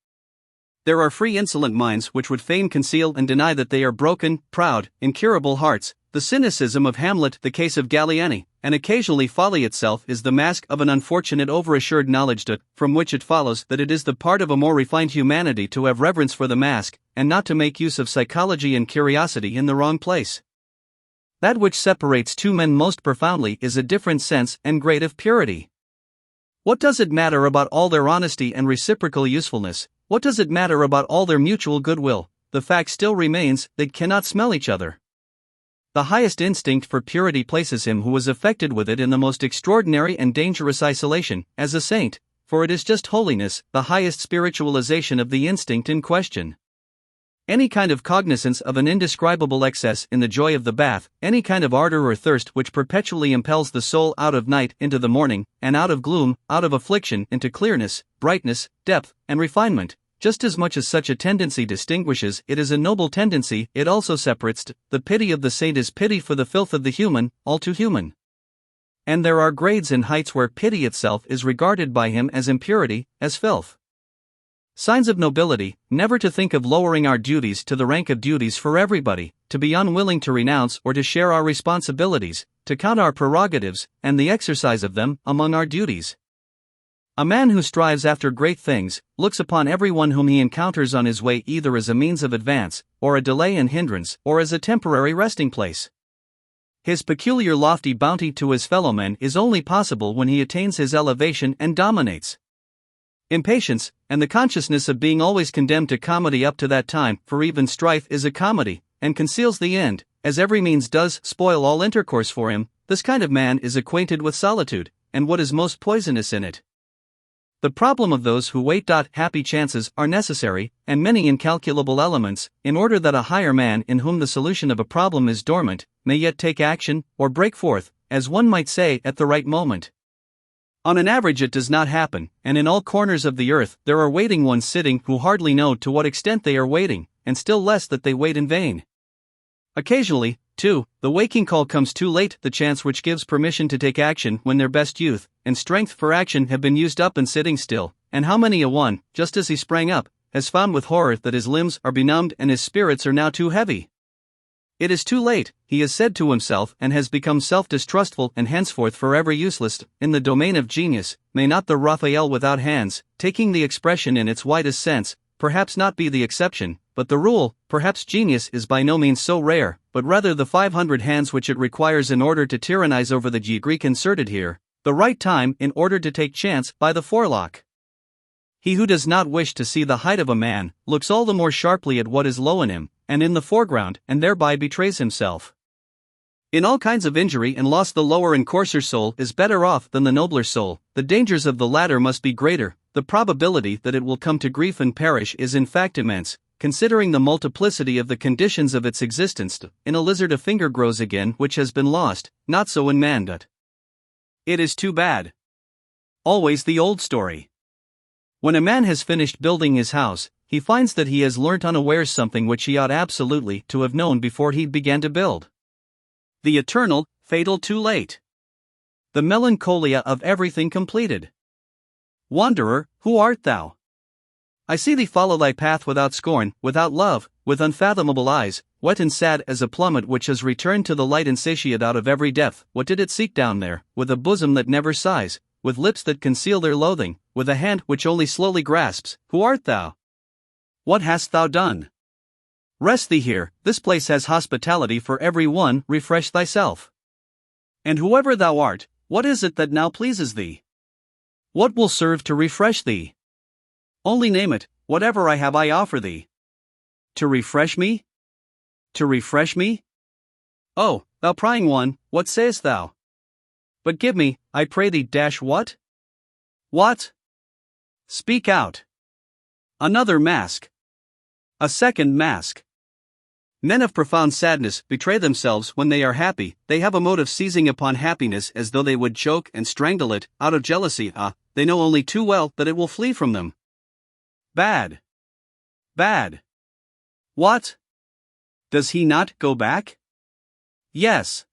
[SPEAKER 1] There are free insolent minds which would fain conceal and deny that they are broken, proud, incurable hearts, the cynicism of Hamlet, the case of Gallieni, and occasionally folly itself is the mask of an unfortunate overassured knowledge from which it follows that it is the part of a more refined humanity to have reverence for the mask, and not to make use of psychology and curiosity in the wrong place. That which separates two men most profoundly is a different sense and grade of purity. What does it matter about all their honesty and reciprocal usefulness? What does it matter about all their mutual goodwill? The fact still remains, they cannot smell each other. The highest instinct for purity places him who is affected with it in the most extraordinary and dangerous isolation, as a saint, for it is just holiness, the highest spiritualization of the instinct in question. Any kind of cognizance of an indescribable excess in the joy of the bath, any kind of ardor or thirst which perpetually impels the soul out of night into the morning, and out of gloom, out of affliction into clearness, brightness, depth, and refinement, just as much as such a tendency distinguishes it as a noble tendency, it also separates. The pity of the saint is pity for the filth of the human, all too human. And there are grades and heights where pity itself is regarded by him as impurity, as filth. Signs of nobility, never to think of lowering our duties to the rank of duties for everybody, to be unwilling to renounce or to share our responsibilities, to count our prerogatives, and the exercise of them, among our duties. A man who strives after great things, looks upon everyone whom he encounters on his way either as a means of advance, or a delay and hindrance, or as a temporary resting place. His peculiar lofty bounty to his fellowmen is only possible when he attains his elevation and dominates. Impatience, and the consciousness of being always condemned to comedy up to that time, for even strife is a comedy, and conceals the end, as every means does spoil all intercourse for him. This kind of man is acquainted with solitude, and what is most poisonous in it. The problem of those who wait. Happy chances are necessary, and many incalculable elements, in order that a higher man in whom the solution of a problem is dormant, may yet take action, or break forth, as one might say, at the right moment. On an average it does not happen, and in all corners of the earth there are waiting ones sitting who hardly know to what extent they are waiting, and still less that they wait in vain. Occasionally, too, the waking call comes too late, the chance which gives permission to take action when their best youth and strength for action have been used up in sitting still, and how many a one, just as he sprang up, has found with horror that his limbs are benumbed and his spirits are now too heavy. It is too late, he has said to himself, and has become self-distrustful and henceforth forever useless. In the domain of genius, may not the Raphael without hands, taking the expression in its widest sense, perhaps not be the exception, but the rule? Perhaps genius is by no means so rare, but rather the 500 hands which it requires in order to tyrannize over the Greek inserted here, the right time in order to take chance by the forelock. He who does not wish to see the height of a man, looks all the more sharply at what is low in him, and in the foreground, and thereby betrays himself. In all kinds of injury and loss the lower and coarser soul is better off than the nobler soul. The dangers of the latter must be greater, the probability that it will come to grief and perish is in fact immense, considering the multiplicity of the conditions of its existence. In a lizard a finger grows again which has been lost, not so in man. It is too bad. Always the old story. When a man has finished building his house, he finds that he has learnt unawares something which he ought absolutely to have known before he began to build. The eternal, fatal too late. The melancholia of everything completed. Wanderer, who art thou? I see thee follow thy path without scorn, without love, with unfathomable eyes, wet and sad as a plummet which has returned to the light insatiate out of every depth. What did it seek down there, with a bosom that never sighs, with lips that conceal their loathing, with a hand which only slowly grasps? Who art thou? What hast thou done? Rest thee here, this place has hospitality for every one, refresh thyself. And whoever thou art, what is it that now pleases thee? What will serve to refresh thee? Only name it, whatever I have I offer thee. To refresh me? To refresh me? Oh, thou prying one, what sayest thou? But give me, I pray thee, what? What? Speak out. Another mask. A second mask. Men of profound sadness betray themselves when they are happy. They have a mode of seizing upon happiness as though they would choke and strangle it, out of jealousy. They know only too well that it will flee from them. Bad. Bad. What? Does he not go back? Yes.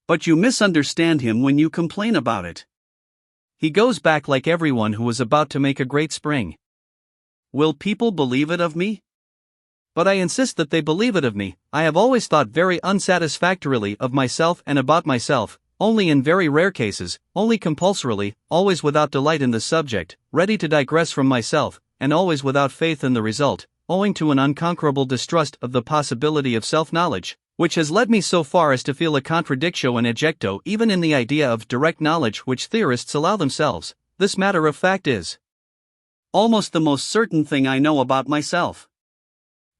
[SPEAKER 1] But you misunderstand him when you complain about it. He goes back like everyone who is about to make a great spring. Will people believe it of me? But I insist that they believe it of me. I have always thought very unsatisfactorily of myself and about myself, only in very rare cases, only compulsorily, always without delight in the subject, ready to digress from myself, and always without faith in the result, owing to an unconquerable distrust of the possibility of self-knowledge, which has led me so far as to feel a contradictio in ejecto even in the idea of direct knowledge which theorists allow themselves. This matter of fact is almost the most certain thing I know about myself.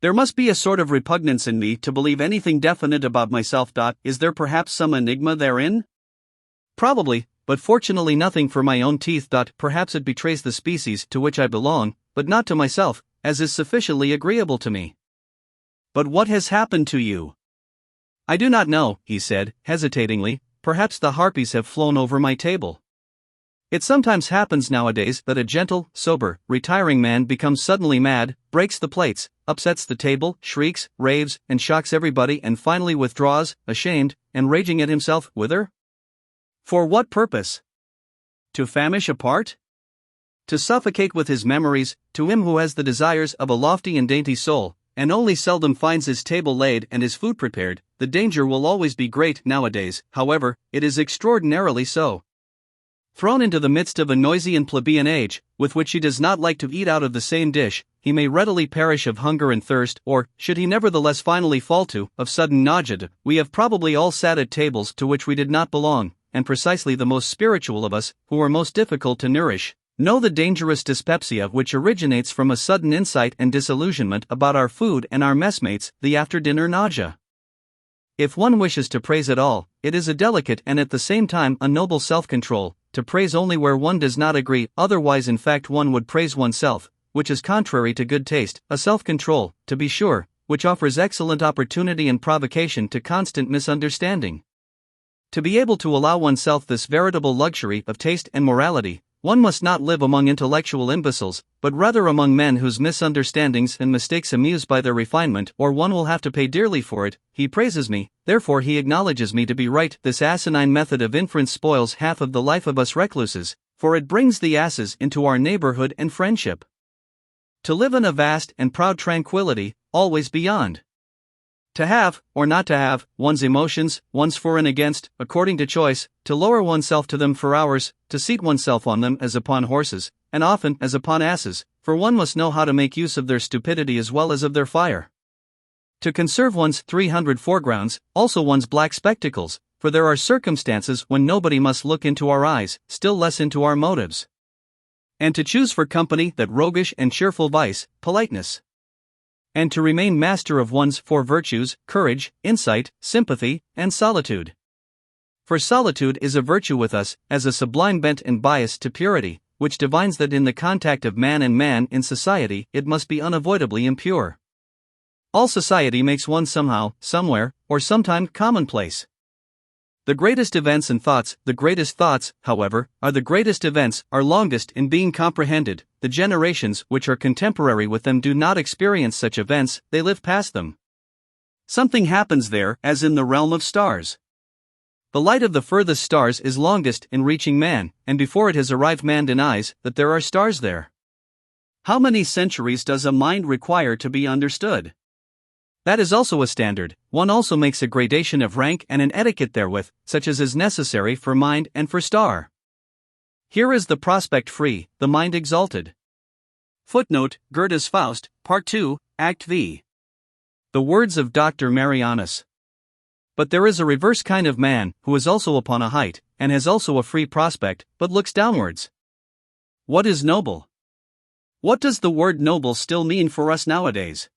[SPEAKER 1] There must be a sort of repugnance in me to believe anything definite about myself. Is there perhaps some enigma therein? Probably, but fortunately nothing for my own teeth. Perhaps it betrays the species to which I belong, but not to myself, as is sufficiently agreeable to me. But what has happened to you? I do not know, he said, hesitatingly. Perhaps the harpies have flown over my table. It sometimes happens nowadays that a gentle, sober, retiring man becomes suddenly mad, breaks the plates, upsets the table, shrieks, raves, and shocks everybody, and finally withdraws, ashamed, and raging at himself. Whither? For what purpose? To famish apart? To suffocate with his memories. To him who has the desires of a lofty and dainty soul, and only seldom finds his table laid and his food prepared, the danger will always be great. Nowadays, however, it is extraordinarily so. Thrown into the midst of a noisy and plebeian age, with which he does not like to eat out of the same dish, he may readily perish of hunger and thirst, or, should he nevertheless finally fall to, of sudden nausea. We have probably all sat at tables to which we did not belong, and precisely the most spiritual of us, who are most difficult to nourish, know the dangerous dyspepsia which originates from a sudden insight and disillusionment about our food and our messmates, the after-dinner nausea. If one wishes to praise at all, it is a delicate and at the same time a noble self-control, to praise only where one does not agree. Otherwise, in fact, one would praise oneself, which is contrary to good taste, a self-control, to be sure, which offers excellent opportunity and provocation to constant misunderstanding. To be able to allow oneself this veritable luxury of taste and morality, one must not live among intellectual imbeciles, but rather among men whose misunderstandings and mistakes amuse by their refinement, or one will have to pay dearly for it. He praises me, therefore he acknowledges me to be right. This asinine method of inference spoils half of the life of us recluses, for it brings the asses into our neighborhood and friendship. To live in a vast and proud tranquility, always beyond. To have, or not to have, one's emotions, one's for and against, according to choice, to lower oneself to them for hours, to seat oneself on them as upon horses, and often as upon asses, for one must know how to make use of their stupidity as well as of their fire. To conserve one's 300 foregrounds, also one's black spectacles, for there are circumstances when nobody must look into our eyes, still less into our motives. And to choose for company that roguish and cheerful vice, politeness. And to remain master of one's four virtues, courage, insight, sympathy, and solitude. For solitude is a virtue with us, as a sublime bent and bias to purity, which divines that in the contact of man and man in society it must be unavoidably impure. All society makes one somehow, somewhere, or sometime commonplace. The greatest events and thoughts, the greatest thoughts, however, are the greatest events, are longest in being comprehended. The generations which are contemporary with them do not experience such events, they live past them. Something happens there, as in the realm of stars. The light of the furthest stars is longest in reaching man, and before it has arrived man denies that there are stars there. How many centuries does a mind require to be understood? That is also a standard. One also makes a gradation of rank and an etiquette therewith, such as is necessary for mind and for star. Here is the prospect free, the mind exalted. Footnote, Goethe's Faust, Part 2, Act V. The words of Dr. Marianus. But there is a reverse kind of man, who is also upon a height, and has also a free prospect, but looks downwards. What is noble? What does the word noble still mean for us nowadays?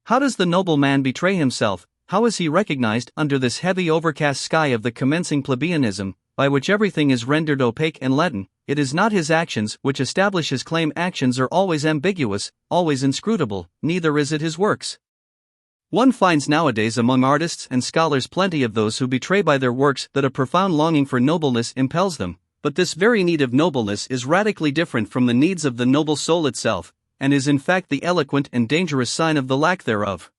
[SPEAKER 1] How does the noble man betray himself? How is he recognized under this heavy overcast sky of the commencing plebeianism, by which everything is rendered opaque and leaden? It is not his actions which establish his claim. Actions are always ambiguous, always inscrutable, neither is it his works. One finds nowadays among artists and scholars plenty of those who betray by their works that a profound longing for nobleness impels them, but this very need of nobleness is radically different from the needs of the noble soul itself, and is in fact the eloquent and dangerous sign of the lack thereof.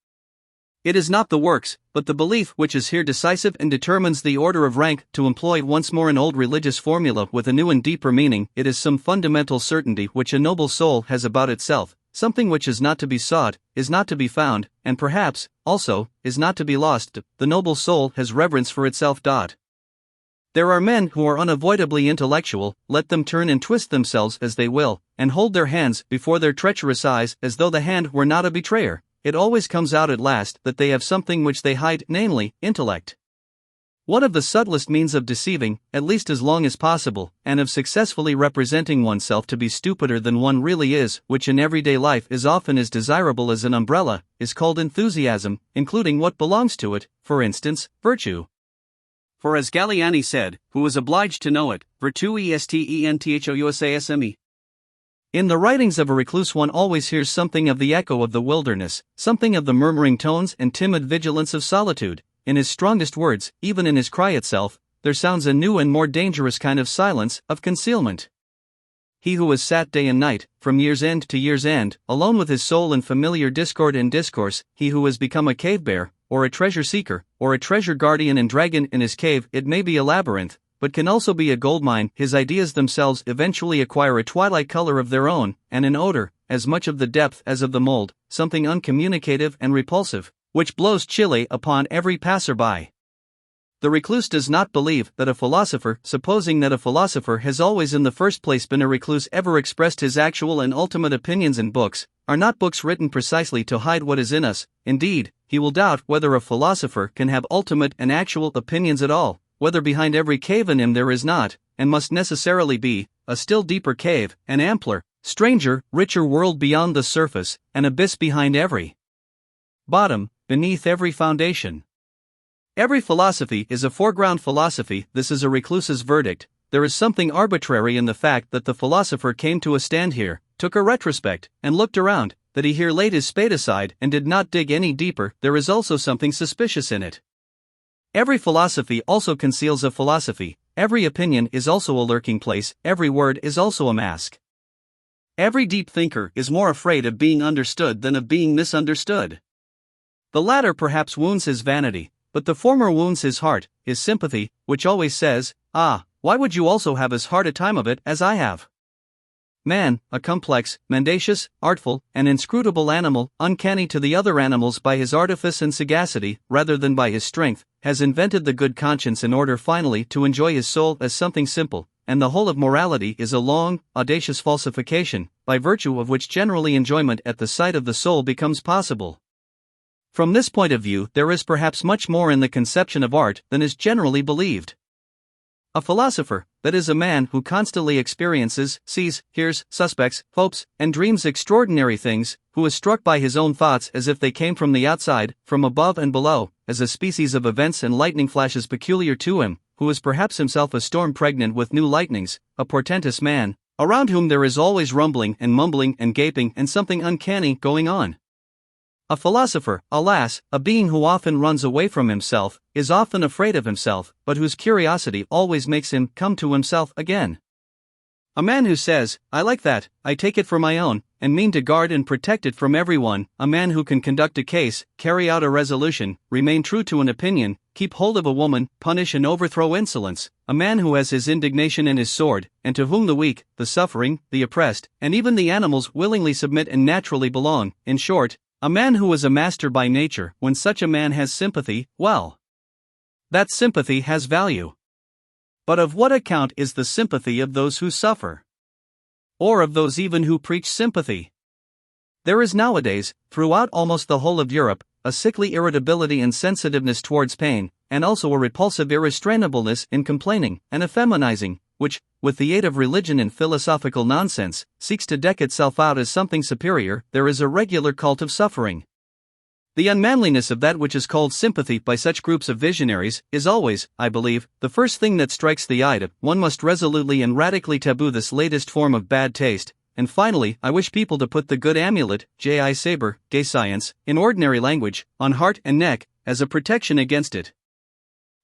[SPEAKER 1] It is not the works, but the belief which is here decisive and determines the order of rank. To employ once more an old religious formula with a new and deeper meaning, it is some fundamental certainty which a noble soul has about itself, something which is not to be sought, is not to be found, and perhaps, also, is not to be lost. The noble soul has reverence for itself. There are men who are unavoidably intellectual, let them turn and twist themselves as they will, and hold their hands before their treacherous eyes as though the hand were not a betrayer. It always comes out at last that they have something which they hide, namely, intellect. One of the subtlest means of deceiving, at least as long as possible, and of successfully representing oneself to be stupider than one really is, which in everyday life is often as desirable as an umbrella, is called enthusiasm, including what belongs to it, for instance, virtue. For as Galliani said, who was obliged to know it, virtue est enthousiasme. In the writings of a recluse one always hears something of the echo of the wilderness, something of the murmuring tones and timid vigilance of solitude. In his strongest words, even in his cry itself, there sounds a new and more dangerous kind of silence, of concealment. He who has sat day and night, from year's end to year's end, alone with his soul in familiar discord and discourse, he who has become a cave-bear, or a treasure-seeker, or a treasure-guardian and dragon in his cave, it may be a labyrinth, but can also be a gold mine. His ideas themselves eventually acquire a twilight color of their own, and an odor, as much of the depth as of the mold, something uncommunicative and repulsive, which blows chilly upon every passer-by. The recluse does not believe that a philosopher, supposing that a philosopher has always in the first place been a recluse, ever expressed his actual and ultimate opinions in books. Are not books written precisely to hide what is in us? Indeed, he will doubt whether a philosopher can have ultimate and actual opinions at all, whether behind every cave in him there is not, and must necessarily be, a still deeper cave, an ampler, stranger, richer world beyond the surface, an abyss behind every bottom, beneath every foundation. Every philosophy is a foreground philosophy. This is a recluse's verdict. There is something arbitrary in the fact that the philosopher came to a stand here, took a retrospect, and looked around, that he here laid his spade aside and did not dig any deeper. There is also something suspicious in it. Every philosophy also conceals a philosophy, every opinion is also a lurking place, every word is also a mask. Every deep thinker is more afraid of being understood than of being misunderstood. The latter perhaps wounds his vanity, but the former wounds his heart, his sympathy, which always says, "Ah, why would you also have as hard a time of it as I have?" Man, a complex, mendacious, artful, and inscrutable animal, uncanny to the other animals by his artifice and sagacity, rather than by his strength, has invented the good conscience in order finally to enjoy his soul as something simple, and the whole of morality is a long, audacious falsification, by virtue of which generally enjoyment at the sight of the soul becomes possible. From this point of view, there is perhaps much more in the conception of art than is generally believed. A philosopher, that is a man who constantly experiences, sees, hears, suspects, hopes, and dreams extraordinary things, who is struck by his own thoughts as if they came from the outside, from above and below, as a species of events and lightning flashes peculiar to him, who is perhaps himself a storm pregnant with new lightnings, a portentous man, around whom there is always rumbling and mumbling and gaping and something uncanny going on. A philosopher, alas, a being who often runs away from himself, is often afraid of himself, but whose curiosity always makes him come to himself again. A man who says, "I like that, I take it for my own, and mean to guard and protect it from everyone," a man who can conduct a case, carry out a resolution, remain true to an opinion, keep hold of a woman, punish and overthrow insolence, a man who has his indignation and his sword, and to whom the weak, the suffering, the oppressed, and even the animals willingly submit and naturally belong, in short, a man who is a master by nature. When such a man has sympathy, well, that sympathy has value. But of what account is the sympathy of those who suffer? Or of those even who preach sympathy? There is nowadays, throughout almost the whole of Europe, a sickly irritability and sensitiveness towards pain, and also a repulsive irrestrainableness in complaining, an effeminizing, which, with the aid of religion and philosophical nonsense, seeks to deck itself out as something superior, there is a regular cult of suffering. The unmanliness of that which is called sympathy by such groups of visionaries is always, I believe, the first thing that strikes the eye. One must resolutely and radically taboo this latest form of bad taste. And finally, I wish people to put the good amulet, J.I. Saber, gay science, in ordinary language, on heart and neck, as a protection against it.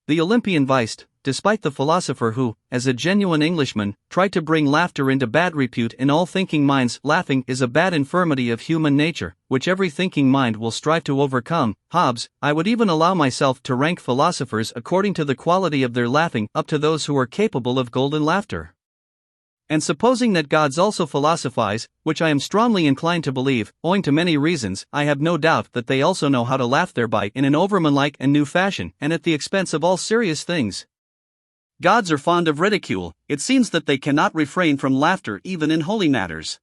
[SPEAKER 1] The Olympian viced, despite the philosopher who, as a genuine Englishman, tried to bring laughter into bad repute in all thinking minds. Laughing is a bad infirmity of human nature, which every thinking mind will strive to overcome. Hobbes. I would even allow myself to rank philosophers according to the quality of their laughing up to those who are capable of golden laughter. And supposing that gods also philosophize, which I am strongly inclined to believe, owing to many reasons, I have no doubt that they also know how to laugh thereby in an overmanlike and new fashion, and at the expense of all serious things. Gods are fond of ridicule. It seems that they cannot refrain from laughter even in holy matters.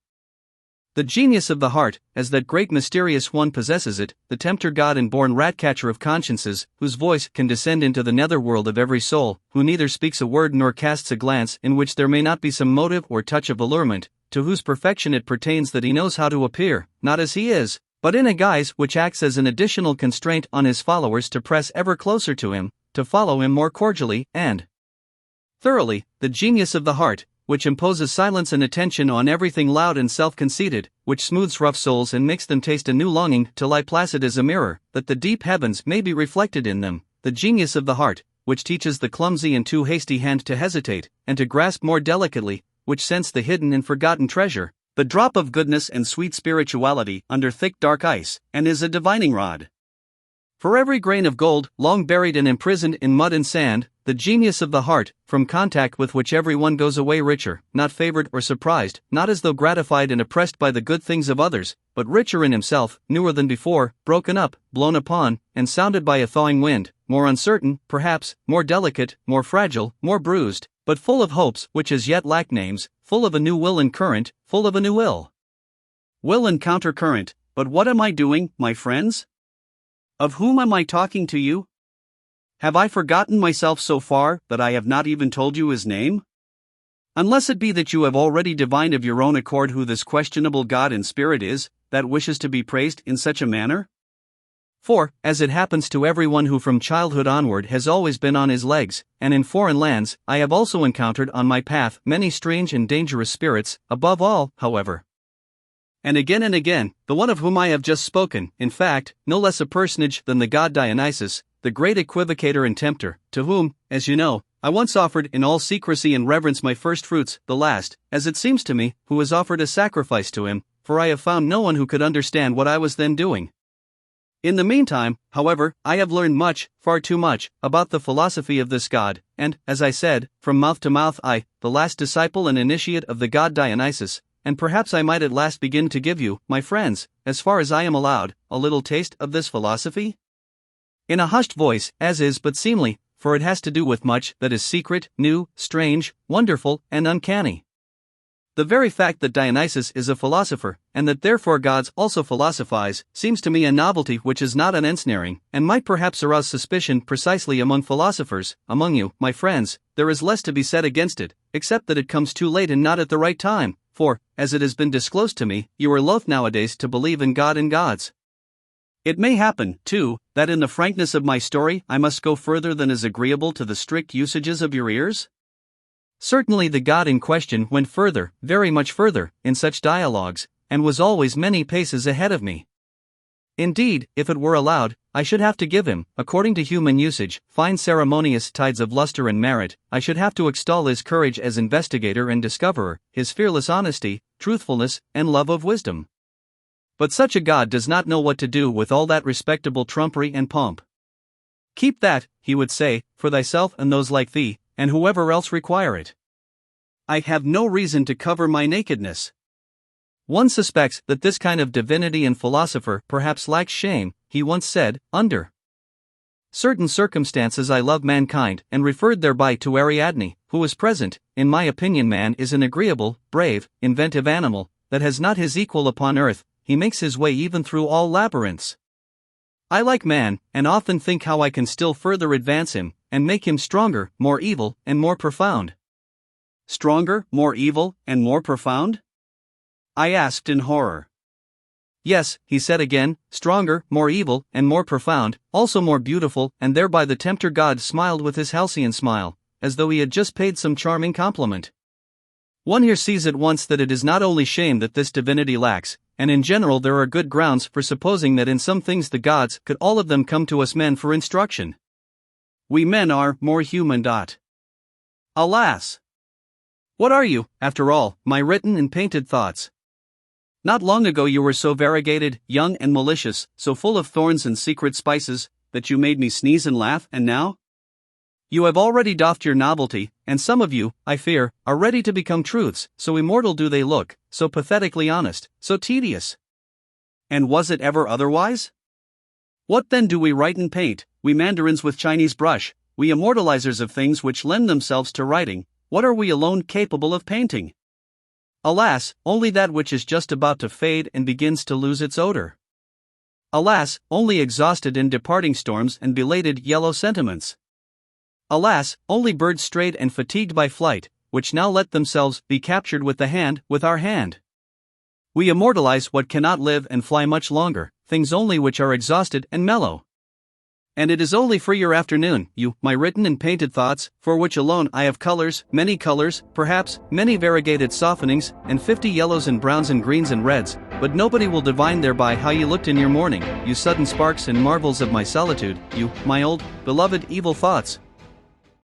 [SPEAKER 1] The genius of the heart, as that great mysterious one possesses it, the tempter god and born rat-catcher of consciences, whose voice can descend into the netherworld of every soul, who neither speaks a word nor casts a glance in which there may not be some motive or touch of allurement, to whose perfection it pertains that he knows how to appear, not as he is, but in a guise which acts as an additional constraint on his followers to press ever closer to him, to follow him more cordially and thoroughly. The genius of the heart, which imposes silence and attention on everything loud and self-conceited, which smooths rough souls and makes them taste a new longing to lie placid as a mirror, that the deep heavens may be reflected in them. The genius of the heart, which teaches the clumsy and too hasty hand to hesitate, and to grasp more delicately, which scents the hidden and forgotten treasure, the drop of goodness and sweet spirituality under thick dark ice, and is a divining rod. For every grain of gold, long buried and imprisoned in mud and sand, the genius of the heart, from contact with which every one goes away richer, not favored or surprised, not as though gratified and oppressed by the good things of others, but richer in himself, newer than before, broken up, blown upon, and sounded by a thawing wind, more uncertain, perhaps, more delicate, more fragile, more bruised, but full of hopes which as yet lack names, full of a new will and current, full of a new will. Will and countercurrent. But what am I doing, my friends? Of whom am I talking to you? Have I forgotten myself so far that I have not even told you his name? Unless it be that you have already divined of your own accord who this questionable God and Spirit is, that wishes to be praised in such a manner? For, as it happens to everyone who from childhood onward has always been on his legs, and in foreign lands, I have also encountered on my path many strange and dangerous spirits, above all, however, and again, the one of whom I have just spoken, in fact, no less a personage than the god Dionysus, the great equivocator and tempter, to whom, as you know, I once offered in all secrecy and reverence my first fruits, the last, as it seems to me, who has offered a sacrifice to him, for I have found no one who could understand what I was then doing. In the meantime, however, I have learned much, far too much, about the philosophy of this god, and, as I said, from mouth to mouth I, the last disciple and initiate of the god Dionysus, and perhaps I might at last begin to give you, my friends, as far as I am allowed, a little taste of this philosophy? In a hushed voice, as is but seemly, for it has to do with much that is secret, new, strange, wonderful, and uncanny. The very fact that Dionysus is a philosopher, and that therefore gods also philosophize, seems to me a novelty which is not unensnaring, and might perhaps arouse suspicion precisely among philosophers. Among you, my friends, there is less to be said against it, except that it comes too late and not at the right time, for, as it has been disclosed to me, you are loath nowadays to believe in God and gods. It may happen, too, that in the frankness of my story I must go further than is agreeable to the strict usages of your ears. Certainly the god in question went further, very much further, in such dialogues, and was always many paces ahead of me. Indeed, if it were allowed, I should have to give him, according to human usage, fine ceremonious tides of luster and merit. I should have to extol his courage as investigator and discoverer, his fearless honesty, truthfulness, and love of wisdom. But such a god does not know what to do with all that respectable trumpery and pomp. Keep that, he would say, for thyself and those like thee, and whoever else require it. I have no reason to cover my nakedness. One suspects that this kind of divinity and philosopher perhaps lacks shame. He once said, under certain circumstances I love mankind, and referred thereby to Ariadne, who was present. In my opinion man is an agreeable, brave, inventive animal, that has not his equal upon earth. He makes his way even through all labyrinths. I like man, and often think how I can still further advance him, and make him stronger, more evil, and more profound. stronger, more evil, and more profound? I asked in horror. Yes, he said again, stronger, more evil, and more profound, also more beautiful, and thereby the tempter god smiled with his halcyon smile, as though he had just paid some charming compliment. One here sees at once that it is not only shame that this divinity lacks, and in general there are good grounds for supposing that in some things the gods could all of them come to us men for instruction. We men are more human. Alas! What are you, after all, my written and painted thoughts? Not long ago you were so variegated, young and malicious, so full of thorns and secret spices, that you made me sneeze and laugh, and now? You have already doffed your novelty, and some of you, I fear, are ready to become truths, so immortal do they look, so pathetically honest, so tedious. And was it ever otherwise? What then do we write and paint, we mandarins with Chinese brush, we immortalizers of things which lend themselves to writing, what are we alone capable of painting? Alas, only that which is just about to fade and begins to lose its odor. Alas, only exhausted and departing storms and belated yellow sentiments. Alas, only birds strayed and fatigued by flight, which now let themselves be captured with our hand. We immortalize what cannot live and fly much longer, things only which are exhausted and mellow. And it is only for your afternoon, you, my written and painted thoughts, for which alone I have colors, perhaps, many variegated softenings, and 50 yellows and browns and greens and reds, but nobody will divine thereby how you looked in your morning, you sudden sparks and marvels of my solitude, you, my old, beloved evil thoughts,